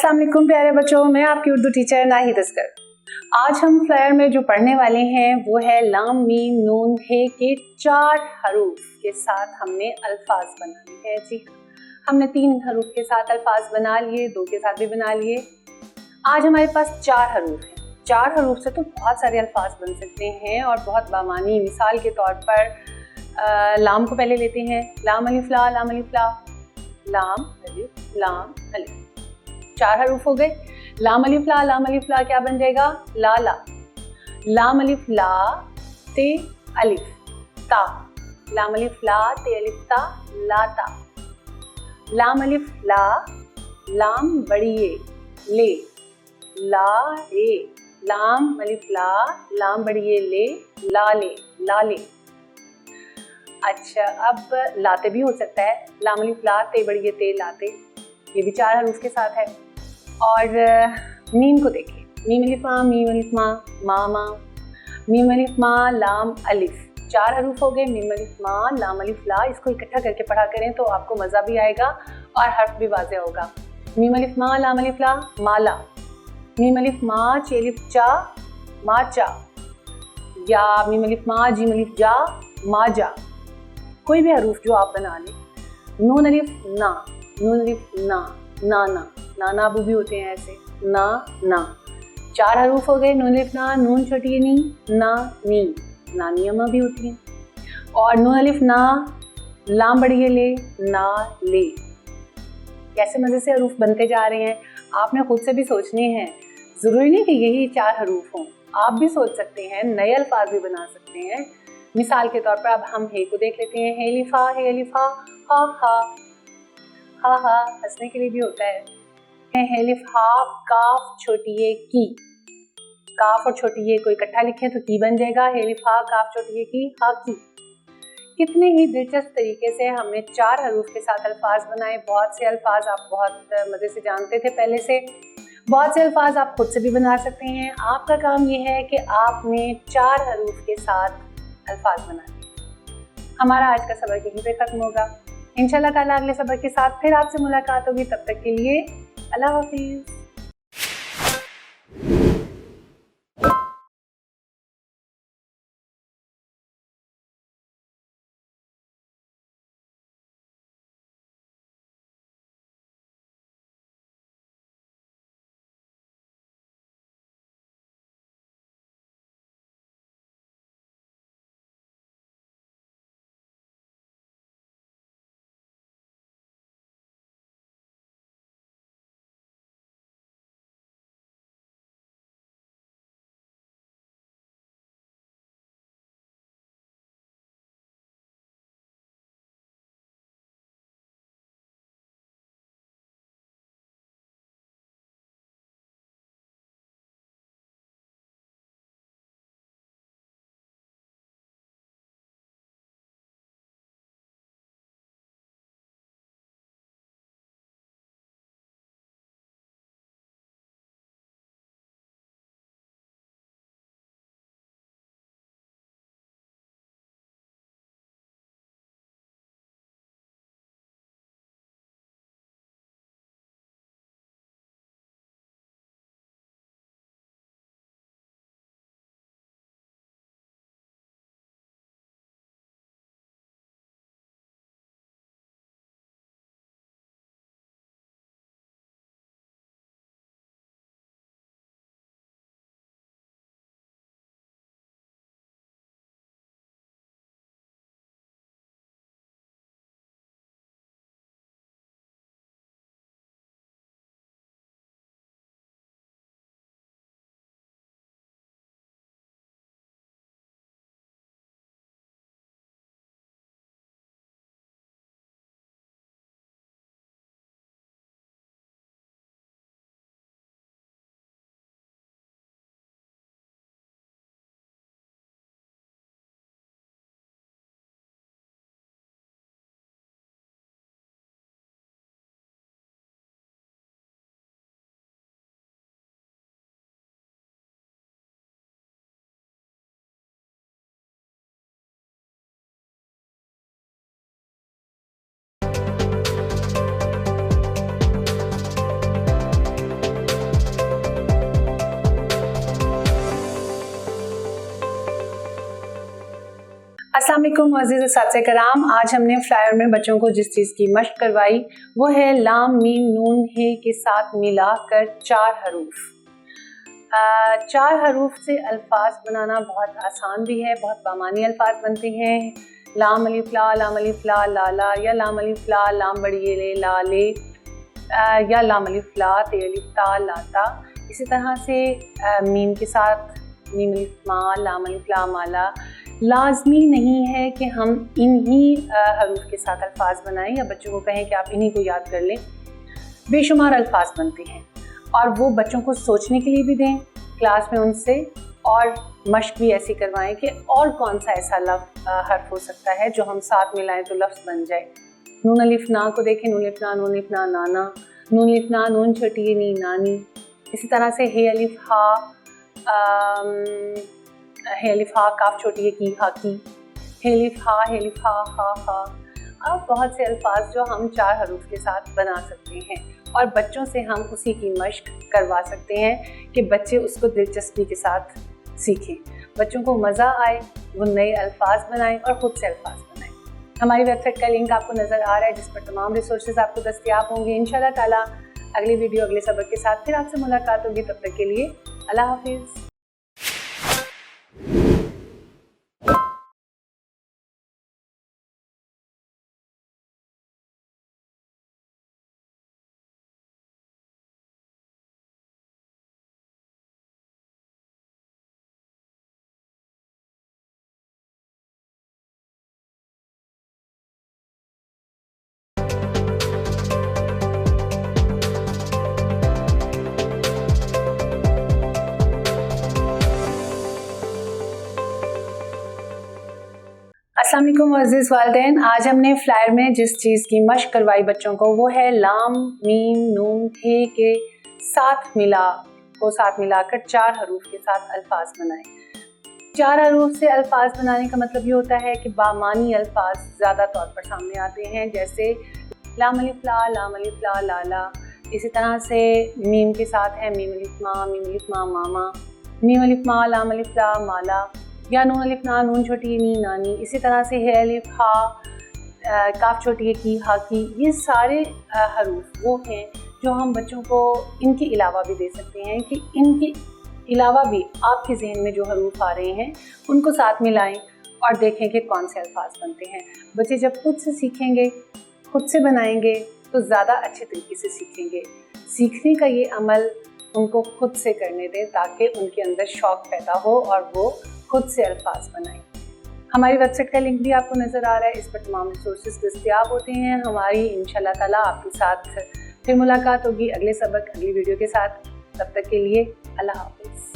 अस्सलाम वालेकुम प्यारे बच्चों, मैं आपकी उर्दू टीचर नाहिद अस्कर। आज हम फ्लायर में जो पढ़ने वाले हैं वो है लाम मीम नून हे के 4 हरूफ के साथ हमने अल्फाज बनाने हैं। जी, हमने 3 हरूफ के साथ अल्फाज बना लिए, 2 के साथ भी बना लिए। आज हमारे पास 4 हरूफ हैं। 4 हरूफ से तो बहुत सारे अल्फाज बन सकते हैं और बहुत बामानी। मिसाल के तौर पर लाम को पहले लेते हैं। लाम अलिफ ला, लाम अलिफ ला, लाम अलिफ लाम अलिफ, 4 हरूफ हो गए। लाम अलिफ ला क्या बन जाएगा? ला ला। लाम अलिफ ला ते अलिफ ता, लाम अलिफ ला ते अलिफ ता, ला ता। लाम अलिफ ला, लाम बड़ी ये ले, ला रे। लाम अलिफ ला, लाम बड़ी ये ले, ला ले, ला ले। अच्छा, अब लाते भी हो सकता है। लाम अलिफ ला ते बड़ी ये ते, लाते, ये भी 4 हरूफ के साथ है। और मीम को देखिए, मीम अलिफ मा, मीम अलिफ मा, मा मा, मीम अलिफ मा, लाम अलिफ, 4 हरूफ हो गए। मीम अलिफ मा, लाम अलिफ ला, इसको इकट्ठा करके पढ़ा करें तो आपको मज़ा भी आएगा और हर्फ भी वाज़ेह होगा। मीम अलिफ मा, लाम अलिफ ला, माला। मीम अलिफ मा, चे अलिफ चा, माचा। या मीम अलिफ मा, जीम अलिफ जा, माजा। कोई भी हरूफ जो आप बना लें। नून अलिफ ना, नून अलिफ ना, नाना, नाना अबू भी होते हैं ऐसे, ना ना, 4 हरूफ हो गए। नून अलिफ ना, नून छोटी है नी, ना नी, नानी अम्मा भी होती हैं। और नून अलिफ ना, लाम बड़ी है ले, ना ले। कैसे मज़े से हरूफ बनते जा रहे हैं, आपने खुद से भी सोचने हैं। ज़रूरी नहीं कि यही 4 हरूफ हों, आप भी सोच सकते हैं, नए अल्फाज भी बना सकते हैं। मिसाल के तौर पर अब हम हे को देख लेते हैं। हे लिफा, हे अलिफा, हा हा, हा हा हंसने के लिए भी होता है। हेलिफ हा, काफ छोटी ये की, काफ और छोटी ये को इकट्ठा लिखें तो की बन जाएगा। हेलिफ हा, काफ छोटी ये की, हा की। कितने ही दिलचस्प तरीके से हमने 4 हरूफ के साथ अल्फाज बनाए। बहुत से अल्फाज आप बहुत मज़े से जानते थे पहले से, बहुत से अल्फाज आप खुद से भी बना सकते हैं। आपका काम ये है कि आपने 4 हरूफ के साथ अल्फाज बनाए। हमारा आज का सबक यहीं पे ख़त्म होगा। इंशाल्लाह ताला अगले सबक के साथ फिर आपसे मुलाकात होगी। तब तक के लिए अल्लाह हाफिज़। अस्सलाम वालेकुम अज़ीज़ असातिज़ा कराम। आज हमने फ्लायर में बच्चों को जिस चीज़ की मश्क करवाई वो है लाम मीम नून हे के साथ मिलाकर 4 हरूफ। 4 हरूफ से अल्फाज बनाना बहुत आसान भी है, बहुत बामानी अल्फाज बनते हैं। लाम अलिफ ला, लाम अलिफ ला लाला, या लाम अलिफ ला लाम बड़ी ये ले ला ले, या लाम अलिफ ला ते अलिफ ता लाता। इसी तरह से मीम के साथ मीम अलिफ मा, लाम अलिफ ला माला। लाजमी नहीं है कि हम इन्हीं हरूफ के साथ अल्फाज बनाएं या बच्चों को कहें कि आप इन्हीं को याद कर लें। बेशुमार अल्फाज बनते हैं और वो बच्चों को सोचने के लिए भी दें क्लास में उनसे, और मश्क भी ऐसी करवाएं कि और कौन सा ऐसा हर्फ हो सकता है जो हम साथ मिलाएं तो लफ्ज़ बन जाए। नून अलिफ ना को देखें, नून अलिफ ना, नून अलिफ ना नाना, नून अलिफ ना नून छोटी नी नानी। इसी तरह से हे अलिफ हा, हे अलिफ हा काफ छोटी है की हा की, हे अलिफ हा हा हा। अब बहुत से अल्फाज जो हम 4 हरूफ के साथ बना सकते हैं और बच्चों से हम उसी की मश्क करवा सकते हैं कि बच्चे उसको दिलचस्पी के साथ सीखें, बच्चों को मज़ा आए, वो नए अल्फाज बनाएं और ख़ुद से अल्फाज बनाएं। हमारी वेबसाइट का लिंक आपको नज़र आ रहा है जिस पर तमाम रिसोर्सेज आपको दस्तयाब होंगे। इंशाल्लाह ताला अगली वीडियो अगले सबक के साथ फिर आपसे मुलाकात होगी। तब तक के लिए अल्लाह हाफिज़। अस्सलाम वालेकुम अज़ीज़ वालिदैन। आज हमने फ्लायर में जिस चीज़ की मश्क करवाई बच्चों को वो है लाम मीम नून हे के साथ मिलाकर 4 हरूफ के साथ अल्फाज बनाएं। 4 हरूफ से अल्फाज बनाने का मतलब ये होता है कि बामानी अल्फाज ज़्यादा तौर पर सामने आते हैं, जैसे लाम अलिफ ला लाला। इसी तरह से मीम के साथ है मीम अलिफ मा मामा, मीम अलिफ मा लाम अलिफ ला माला, या नून अलिफ ना नून छोटी नी नानी। इसी तरह से है अलिफ हा काफ छोटी है की हा की। ये सारे हरूफ वो हैं जो हम बच्चों को इनके अलावा भी दे सकते हैं कि इनके अलावा भी आपके जहन में जो हरूफ आ रहे हैं उनको साथ मिलाएं और देखें कि कौन से अल्फाज बनते हैं। बच्चे जब खुद से सीखेंगे, खुद से बनाएंगे तो ज़्यादा अच्छे तरीके से सीखेंगे। सीखने का ये अमल उनको खुद से करने दें ताकि उनके अंदर शौक़ पैदा हो और वो खुद से अल्फाज बनाएं। हमारी वेबसाइट का लिंक भी आपको नज़र आ रहा है, इस पर तमाम रिसोर्सेज दस्तयाब होते हैं। हमारी इंशाल्लाह ताला आपके साथ फिर मुलाकात होगी अगले सबक अगली वीडियो के साथ। तब तक के लिए अल्लाह हाफिज़।